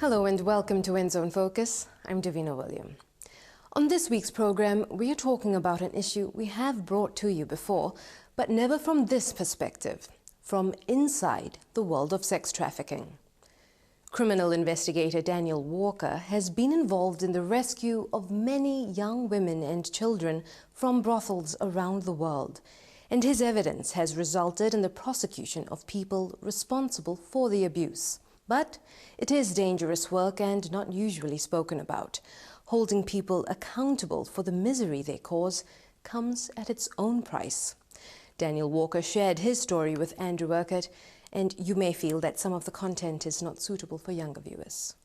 Hello and welcome to End Zone Focus. I'm Davina William. On this week's program, we are talking about an issue we have brought to you before, but never from this perspective, from inside the world of sex trafficking. Criminal investigator Daniel Walker has been involved in the rescue of many young women and children from brothels around the world, and his evidence has resulted in the prosecution of people responsible for the abuse. But it is dangerous work and not usually spoken about. Holding people accountable for the misery they cause comes at its own price. Daniel Walker shared his story with Andrew Urquhart, and you may feel that some of the content is not suitable for younger viewers.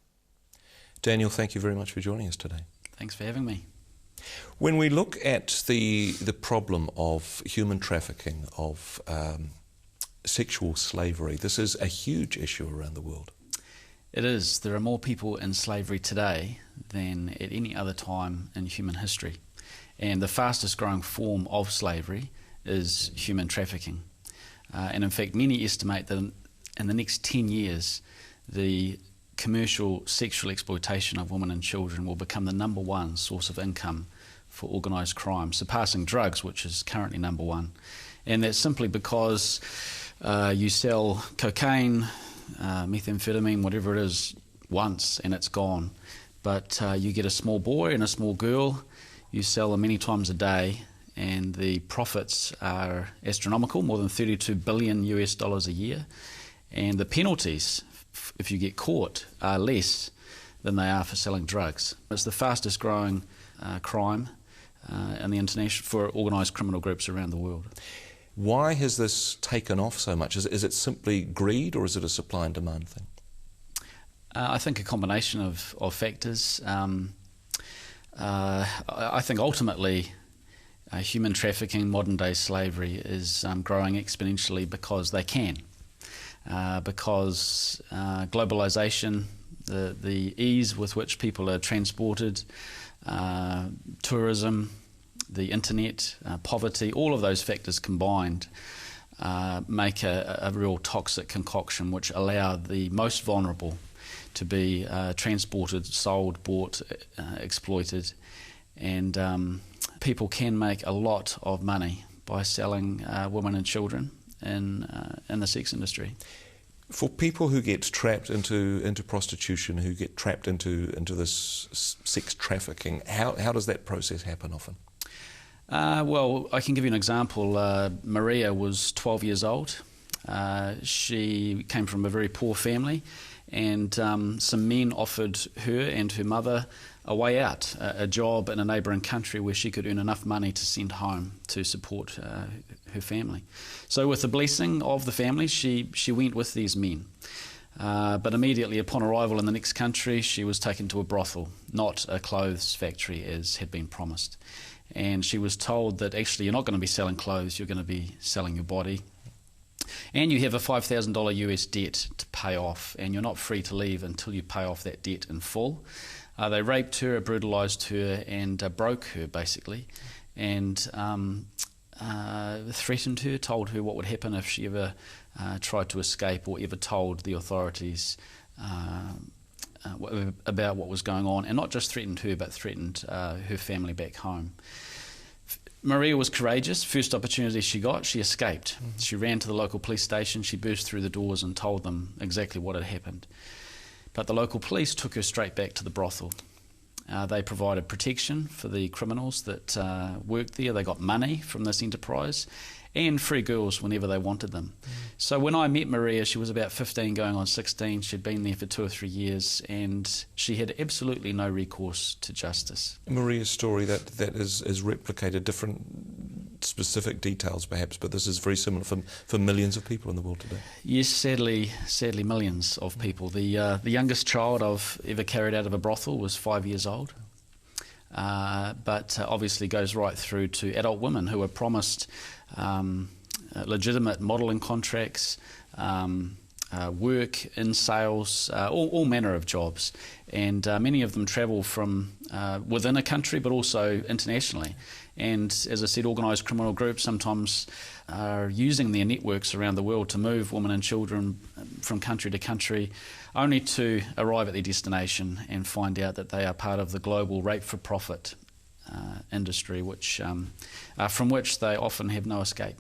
Daniel, thank you very much for joining us today. Thanks for having me. When we look at the problem of human trafficking, of sexual slavery, this is a huge issue around the world. It is. There are more people in slavery today than at any other time in human history. And the fastest growing form of slavery is human trafficking. And in fact, many estimate that in the next 10 years, the commercial sexual exploitation of women and children will become the #1 source of income for organised crime, surpassing drugs, which is currently #1. And that's simply because you sell cocaine, methamphetamine, whatever it is, once and it's gone. But you get a small boy and a small girl, you sell them many times a day, and the profits are astronomical, more than $32 billion a year. And the penalties, if you get caught, are less than they are for selling drugs. It's the fastest growing crime in the international for organised criminal groups around the world. Why has this taken off so much? Is it simply greed, or is it a supply and demand thing? I think a combination of factors. I think ultimately human trafficking, modern day slavery is growing exponentially because they can. Because globalisation, the ease with which people are transported, tourism, the internet, poverty, all of those factors combined make a real toxic concoction which allow the most vulnerable to be transported, sold, bought, exploited. And people can make a lot of money by selling women and children in the sex industry. For people who get trapped into prostitution, who get trapped into this sex trafficking, how does that process happen often? Well, I can give you an example. Maria was 12 years old. She came from a very poor family, and some men offered her and her mother a way out, a job in a neighbouring country where she could earn enough money to send home to support her family. So with the blessing of the family, she went with these men. But immediately upon arrival in the next country, she was taken to a brothel, not a clothes factory as had been promised. And she was told that actually you're not going to be selling clothes, you're going to be selling your body. And you have a $5,000 US debt to pay off, and you're not free to leave until you pay off that debt in full. They raped her, brutalised her, and broke her basically, and threatened her, told her what would happen if she ever tried to escape or ever told the authorities about what was going on, and not just threatened her, but threatened her family back home. Maria was courageous. First opportunity she got, she escaped. Mm-hmm. She ran to the local police station, she burst through the doors and told them exactly what had happened. But the local police took her straight back to the brothel. They provided protection for the criminals that worked there. They got money from this enterprise and free girls whenever they wanted them. Mm. So when I met Maria, she was about 15 going on 16. She'd been there for 2 or 3 years, and she had absolutely no recourse to justice. Maria's story, that is replicated, different specific details perhaps, but this is very similar for millions of people in the world today. Yes, sadly millions of people. The youngest child I've ever carried out of a brothel was 5 years old. But obviously goes right through to adult women who are promised legitimate modelling contracts, work in sales, all manner of jobs. And many of them travel from within a country but also internationally. And as I said, organised criminal groups sometimes are using their networks around the world to move women and children from country to country, only to arrive at their destination and find out that they are part of the global rape-for-profit industry, from which they often have no escape.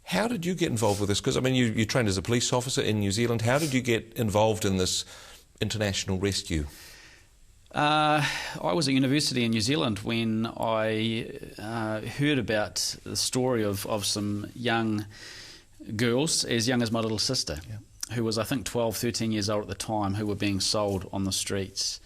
How did you get involved with this? Because, I mean, you trained as a police officer in New Zealand. How did you get involved in this international rescue? I was at university in New Zealand when I heard about the story of some young girls, as young as my little sister, who was, I think, 12, 13 years old at the time, who were being sold on the streets.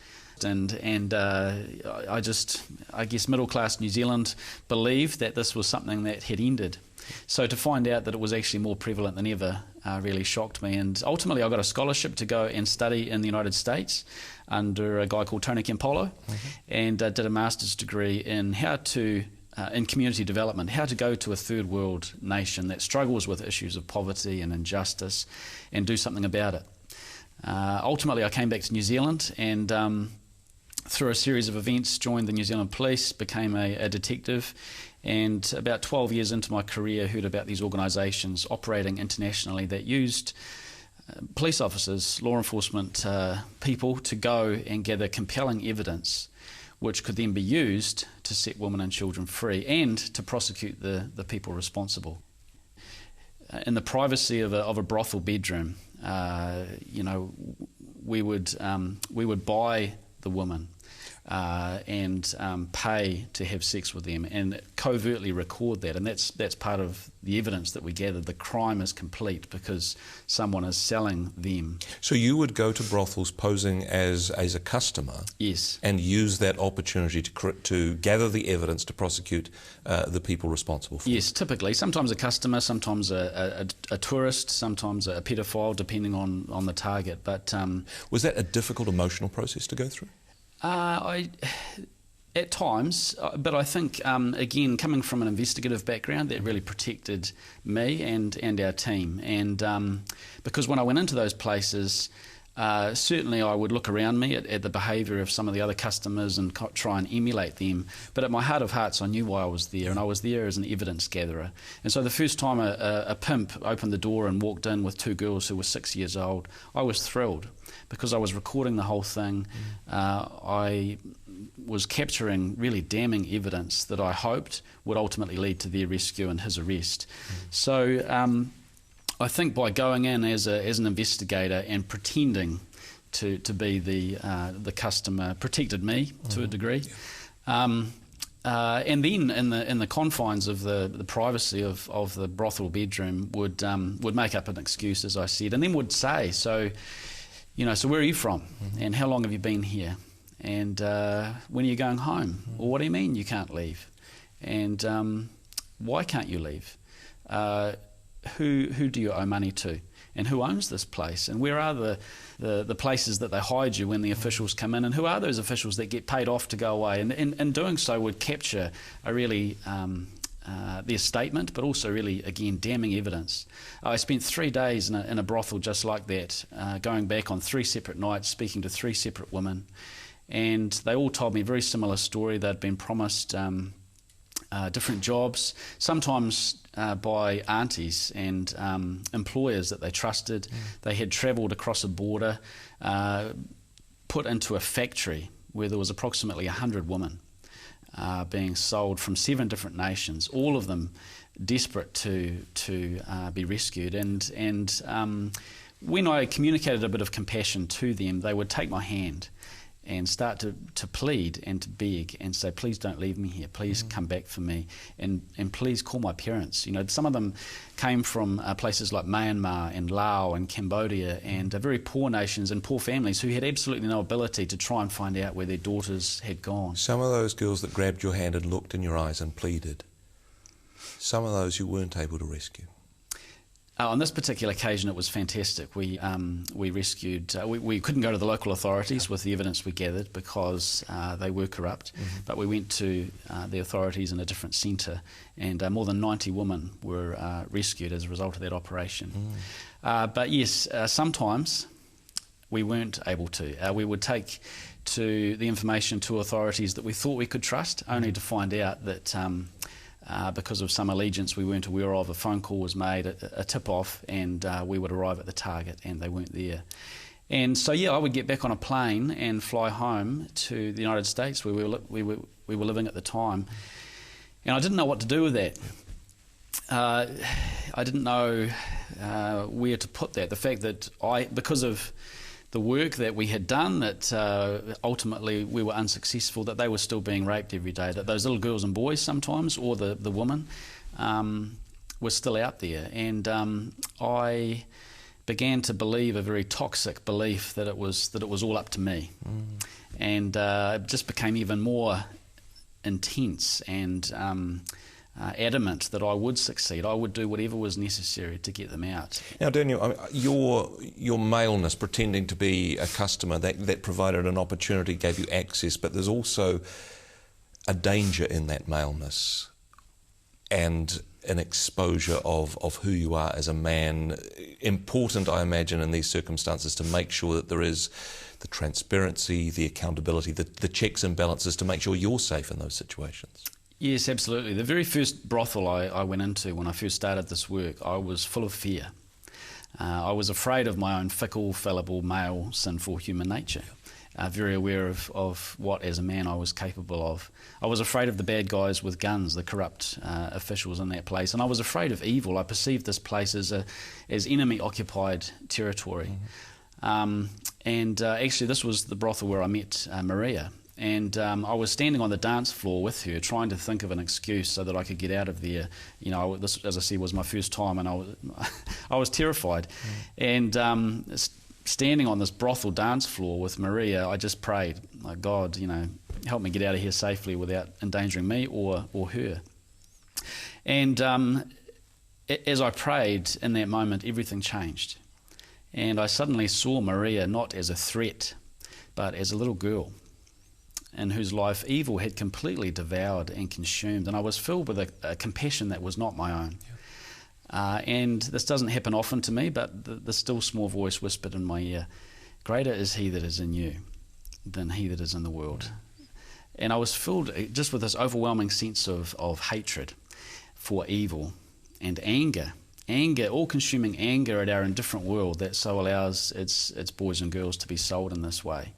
And I guess middle-class New Zealand believed that this was something that had ended. So to find out that it was actually more prevalent than ever really shocked me. And ultimately I got a scholarship to go and study in the United States under a guy called Tony Campolo, and did a master's degree in in community development, how to go to a third world nation that struggles with issues of poverty and injustice and do something about it. Ultimately I came back to New Zealand and through a series of events joined the New Zealand Police, became a detective, and about 12 years into my career heard about these organisations operating internationally that used police officers, law enforcement people to go and gather compelling evidence which could then be used to set women and children free and to prosecute the people responsible. In the privacy of a brothel bedroom, we would buy the woman and pay to have sex with them and covertly record that, and that's part of the evidence that we gathered. The crime is complete because someone is selling them. So you would go to brothels posing as a customer, yes, and use that opportunity to gather the evidence to prosecute the people responsible for it? Yes, typically. Sometimes a customer, sometimes a tourist, sometimes a paedophile, depending on the target. But was that a difficult emotional process to go through? At times, but I think, again, coming from an investigative background, that really protected me and our team. And because when I went into those places, certainly I would look around me at the behaviour of some of the other customers and try and emulate them. But at my heart of hearts, I knew why I was there, and I was there as an evidence gatherer. And so the first time a pimp opened the door and walked in with two girls who were 6 years old, I was thrilled because I was recording the whole thing. I was capturing really damning evidence that I hoped would ultimately lead to their rescue and his arrest. So I think by going in as an investigator and pretending to be the customer protected me to a degree. And then in the confines of the privacy of the brothel bedroom would make up an excuse, as I said, and then would say, so where are you from? And how long have you been here? And when are you going home? Well, what do you mean you can't leave? And why can't you leave? Who do you owe money to? And who owns this place? And where are the places that they hide you when the officials come in? And who are those officials that get paid off to go away? And in doing so would capture a really their statement, but also really, again, damning evidence. I spent 3 days in a brothel just like that, going back on 3 separate nights, speaking to 3 separate women. And they all told me a very similar story. They'd been promised different jobs, sometimes by aunties and employers that they trusted. They had travelled across a border, put into a factory where there was approximately 100 women being sold from 7 different nations, all of them desperate to be rescued. And when I communicated a bit of compassion to them, they would take my hand and start to plead and to beg and say, please don't leave me here, please come back for me, and please call my parents. Some of them came from places like Myanmar and Laos and Cambodia and very poor nations and poor families who had absolutely no ability to try and find out where their daughters had gone. Some of those girls that grabbed your hand and looked in your eyes and pleaded, some of those you weren't able to rescue. On this particular occasion, it was fantastic. We rescued. We couldn't go to the local authorities with the evidence we gathered because they were corrupt. But we went to the authorities in a different centre, and more than 90 women were rescued as a result of that operation. But yes, sometimes we weren't able to. We would take the information to authorities that we thought we could trust, only to find out that because of some allegiance we weren't aware of. A phone call was made, a tip-off, and we would arrive at the target and they weren't there. And so, yeah, I would get back on a plane and fly home to the United States where we were living at the time. And I didn't know what to do with that. I didn't know where to put that. The fact that because of the work that we had done, that ultimately we were unsuccessful, that they were still being raped every day, that those little girls and boys sometimes, or the women, were still out there. And I began to believe a very toxic belief that it was all up to me. And it just became even more intense and adamant that I would succeed. I would do whatever was necessary to get them out. Now, Daniel, your maleness, pretending to be a customer, that provided an opportunity, gave you access, but there's also a danger in that maleness and an exposure of who you are as a man. Important, I imagine, in these circumstances to make sure that there is the transparency, the accountability, the checks and balances to make sure you're safe in those situations. Yes, absolutely. The very first brothel I went into when I first started this work, I was full of fear. I was afraid of my own fickle, fallible, male, sinful human nature. Very aware of what, as a man, I was capable of. I was afraid of the bad guys with guns, the corrupt officials in that place, and I was afraid of evil. I perceived this place as enemy-occupied territory. Actually, this was the brothel where I met Maria. And I was standing on the dance floor with her, trying to think of an excuse so that I could get out of there. You know, this, as I said, was my first time, and I was terrified. And standing on this brothel dance floor with Maria, I just prayed, like, God, you know, help me get out of here safely without endangering me or her. And as I prayed in that moment, everything changed. And I suddenly saw Maria not as a threat, but as a little girl in whose life evil had completely devoured and consumed. And I was filled with a compassion that was not my own. And this doesn't happen often to me, but the still small voice whispered in my ear, "Greater is he that is in you than he that is in the world." And I was filled just with this overwhelming sense of hatred for evil and anger, all-consuming anger at our indifferent world that so allows its boys and girls to be sold in this way.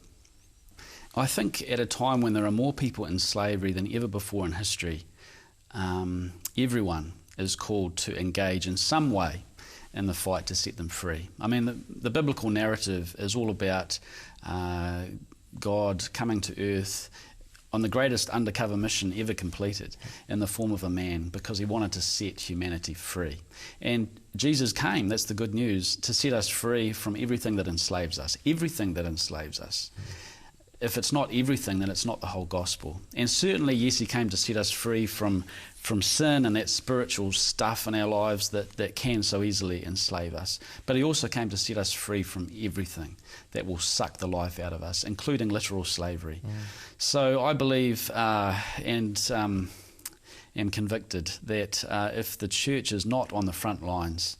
I think at a time when there are more people in slavery than ever before in history, everyone is called to engage in some way in the fight to set them free. I mean, the biblical narrative is all about God coming to earth on the greatest undercover mission ever completed in the form of a man, because he wanted to set humanity free. And Jesus came, that's the good news, to set us free from everything that enslaves us, everything that enslaves us. If it's not everything, then it's not the whole gospel. And certainly, yes, he came to set us free from sin and that spiritual stuff in our lives that can so easily enslave us. But he also came to set us free from everything that will suck the life out of us, including literal slavery. So I believe and am convicted that if the church is not on the front lines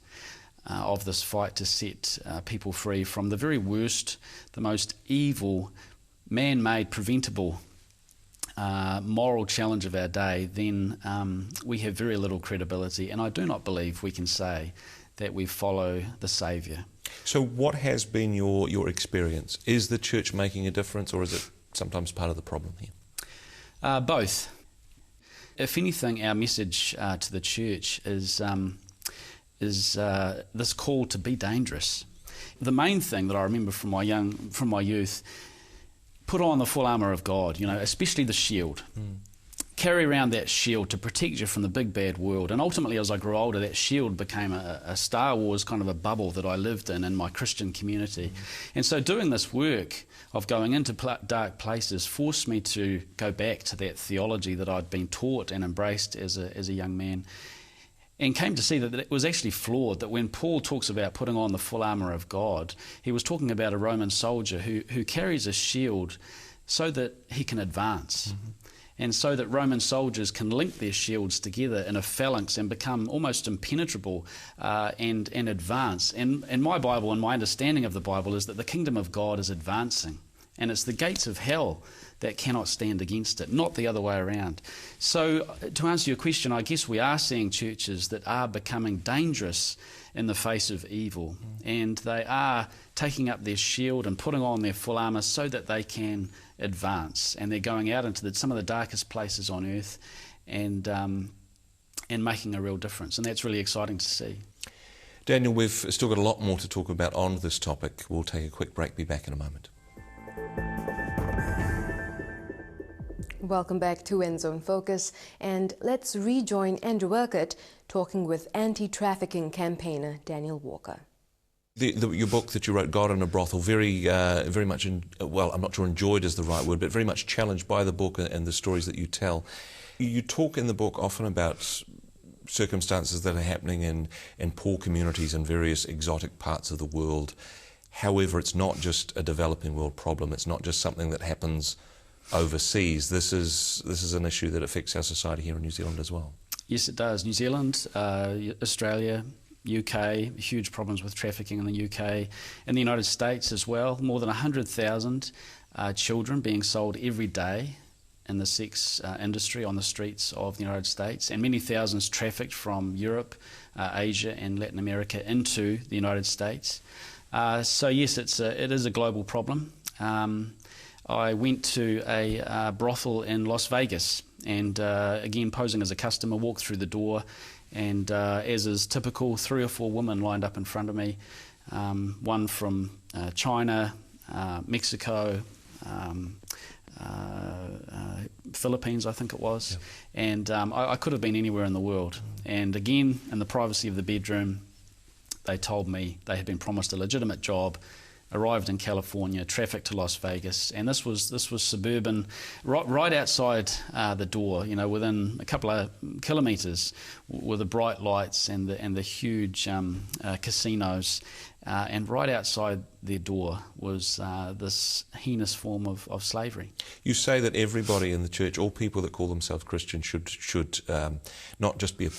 of this fight to set people free from the very worst, the most evil, man-made, preventable moral challenge of our day, then we have very little credibility, and I do not believe we can say that we follow the Saviour. So what has been your experience? Is the church making a difference, or is it sometimes part of the problem here? Both. If anything, our message to the church is this call to be dangerous. The main thing that I remember from my youth: put on the full armour of God, you know, especially the shield. Carry around that shield to protect you from the big bad world. And ultimately, as I grew older, that shield became a Star Wars kind of a bubble that I lived in my Christian community. And so doing this work of going into dark places forced me to go back to that theology that I'd been taught and embraced as a young man, and came to see that it was actually flawed, that when Paul talks about putting on the full armour of God, he was talking about a Roman soldier who carries a shield so that he can advance, and so that Roman soldiers can link their shields together in a phalanx and become almost impenetrable and advance. And my Bible and my understanding of the Bible is that the kingdom of God is advancing and it's the gates of hell that cannot stand against it, not the other way around. So to answer your question, I guess we are seeing churches that are becoming dangerous in the face of evil, and they are taking up their shield and putting on their full armour so that they can advance, and they're going out into some of the darkest places on earth and making a real difference, and that's really exciting to see. Daniel, we've still got a lot more to talk about on this topic. We'll take a quick break, be back in a moment. Welcome back to End Zone Focus, and let's rejoin Andrew Urquhart talking with anti-trafficking campaigner Daniel Walker. Your book that you wrote, God in a Brothel, very much, well, I'm not sure enjoyed is the right word, but very much challenged by the book and the stories that you tell. You talk in the book often about circumstances that are happening in poor communities in various exotic parts of the world. However, it's not just a developing world problem. It's not just something that happens overseas. This is an issue that affects our society here in New Zealand as well. Yes, it does. New Zealand, Australia, UK, huge problems with trafficking in the UK. In the United States as well, more than 100,000 children being sold every day in the sex industry on the streets of the United States, and many thousands trafficked from Europe, Asia and Latin America into the United States. So yes, it is a global problem. I went to a brothel in Las Vegas, and again posing as a customer, walked through the door, and as is typical, 3 or 4 women lined up in front of me, one from China, Mexico, Philippines, I think it was, yeah. And I could have been anywhere in the world. And again, in the privacy of the bedroom, they told me they had been promised a legitimate job, arrived in California, trafficked to Las Vegas, and this was suburban, right outside the door, you know, within a couple of kilometres, with the bright lights and the huge casinos, and right outside their door was this heinous form of slavery. You say that everybody in the church, all people that call themselves Christians, should not just be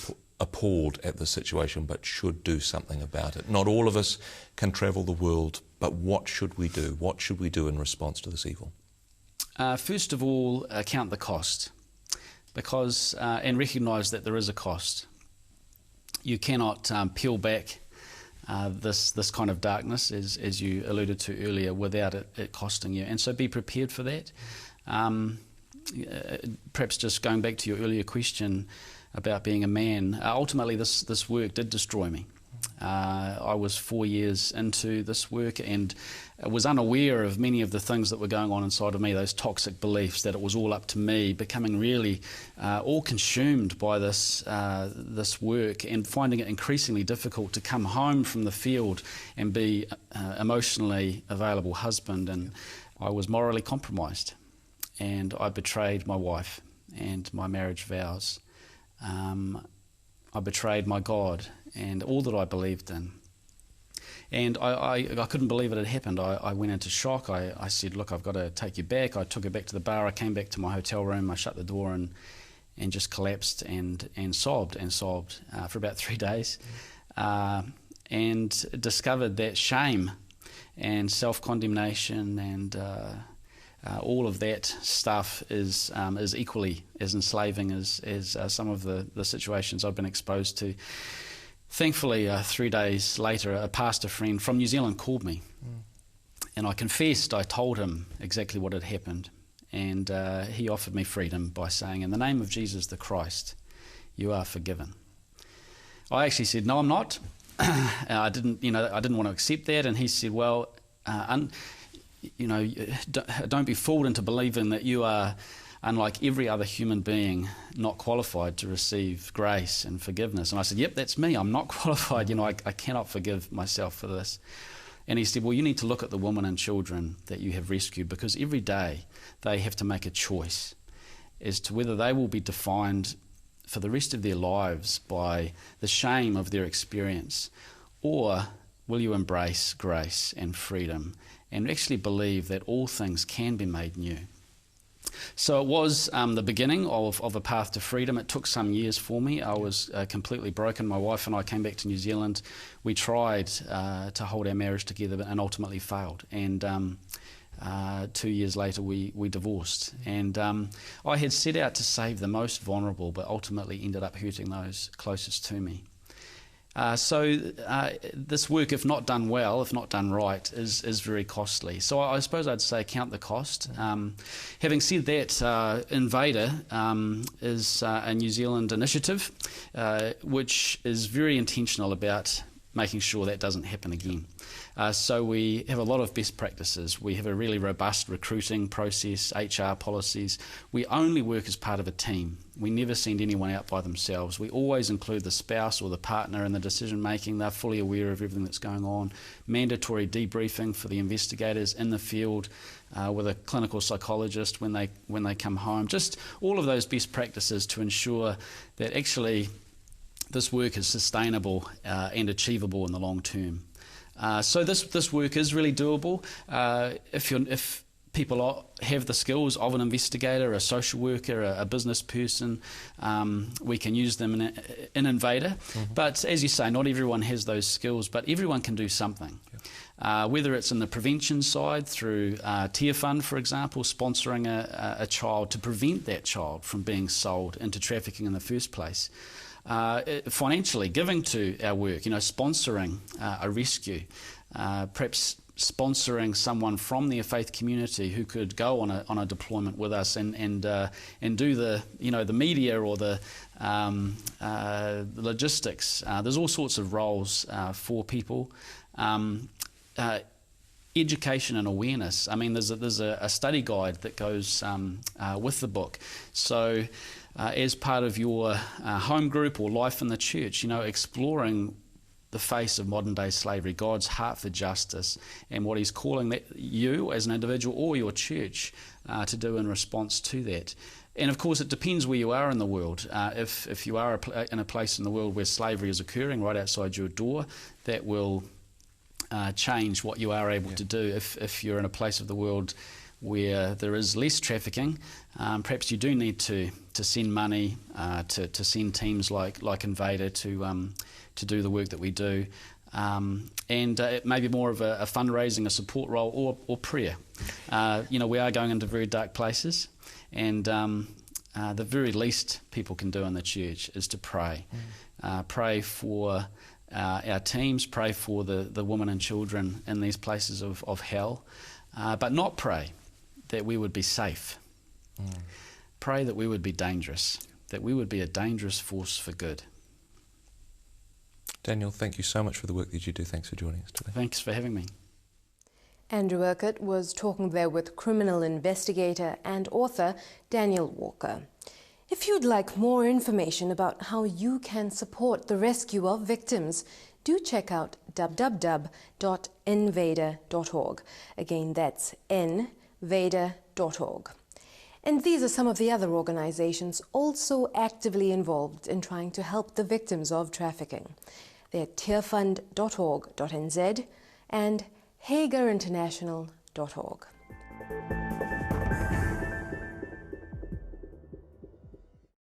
appalled at the situation, but should do something about it. Not all of us can travel the world, but what should we do? What should we do in response to this evil? First of all, count the cost, because and recognise that there is a cost. You cannot peel back this kind of darkness, as you alluded to earlier, without it costing you. And so be prepared for that. Perhaps just going back to your earlier question about being a man, ultimately this work did destroy me. I was 4 years into this work and was unaware of many of the things that were going on inside of me, those toxic beliefs that it was all up to me, becoming really all consumed by this work, and finding it increasingly difficult to come home from the field and be emotionally available husband. And I was morally compromised, and I betrayed my wife and my marriage vows. I betrayed my God and all that I believed in. And I couldn't believe it had happened. I went into shock. I said, look, I've got to take you back. I took her back to the bar. I came back to my hotel room. I shut the door and just collapsed and sobbed for about 3 days, and discovered that shame and self-condemnation and all of that stuff is equally as enslaving as some of the situations I've been exposed to. Thankfully, 3 days later, a pastor friend from New Zealand called me, and I confessed. I told him exactly what had happened, and he offered me freedom by saying, "In the name of Jesus the Christ, you are forgiven." I actually said, "No, I'm not." I didn't want to accept that, and he said, "Well, don't be fooled into believing that you are, unlike every other human being, not qualified to receive grace and forgiveness." And I said, "Yep, that's me. I'm not qualified. I cannot forgive myself for this." And he said, "Well, you need to look at the women and children that you have rescued, because every day they have to make a choice as to whether they will be defined for the rest of their lives by the shame of their experience, or will you embrace grace and freedom and actually believe that all things can be made new." So it was the beginning of a path to freedom. It took some years for me. I was completely broken. My wife and I came back to New Zealand. We tried to hold our marriage together and ultimately failed. And 2 years later, we divorced. And I had set out to save the most vulnerable, but ultimately ended up hurting those closest to me. So this work, if not done well, if not done right, is very costly. So I suppose I'd say count the cost. Having said that, Invader is a New Zealand initiative which is very intentional about making sure that doesn't happen again. So we have a lot of best practices. We have a really robust recruiting process, HR policies. We only work as part of a team. We never send anyone out by themselves. We always include the spouse or the partner in the decision making. They're fully aware of everything that's going on. Mandatory debriefing for the investigators in the field with a clinical psychologist when they come home. Just all of those best practices to ensure that actually this work is sustainable and achievable in the long term. So this work is really doable. If people have the skills of an investigator, a social worker, a business person, we can use them in Invader. But as you say, not everyone has those skills, but everyone can do something. Whether it's in the prevention side through Tier Fund, for example, sponsoring a child to prevent that child from being sold into trafficking in the first place. Financially giving to our work, sponsoring a rescue, perhaps sponsoring someone from the faith community who could go on a deployment with us and do the media or the logistics. There's all sorts of roles for people. Education and awareness. I mean, there's a study guide that goes with the book. So as part of your home group or life in the church, exploring the face of modern day slavery, God's heart for justice, and what he's calling you as an individual or your church to do in response to that. And of course it depends where you are in the world. If you are in a place in the world where slavery is occurring right outside your door, that will change what you are able to do. If you're in a place of the world where there is less trafficking, perhaps you do need to send money, to send teams like Invader to do the work that we do. And it may be more of a fundraising, a support role, or prayer. We are going into very dark places, and the very least people can do in the church is to pray. Pray for our teams, pray for the women and children in these places of hell, but not pray that we would be safe. Pray that we would be dangerous, that we would be a dangerous force for good. Daniel, thank you so much for the work that you do. Thanks for joining us today. Thanks for having me. Andrew Urquhart was talking there with criminal investigator and author Daniel Walker. If you'd like more information about how you can support the rescue of victims, do check out www.invader.org. Again, that's invader.org. And these are some of the other organizations also actively involved in trying to help the victims of trafficking. They're tierfund.org.nz and hagerinternational.org.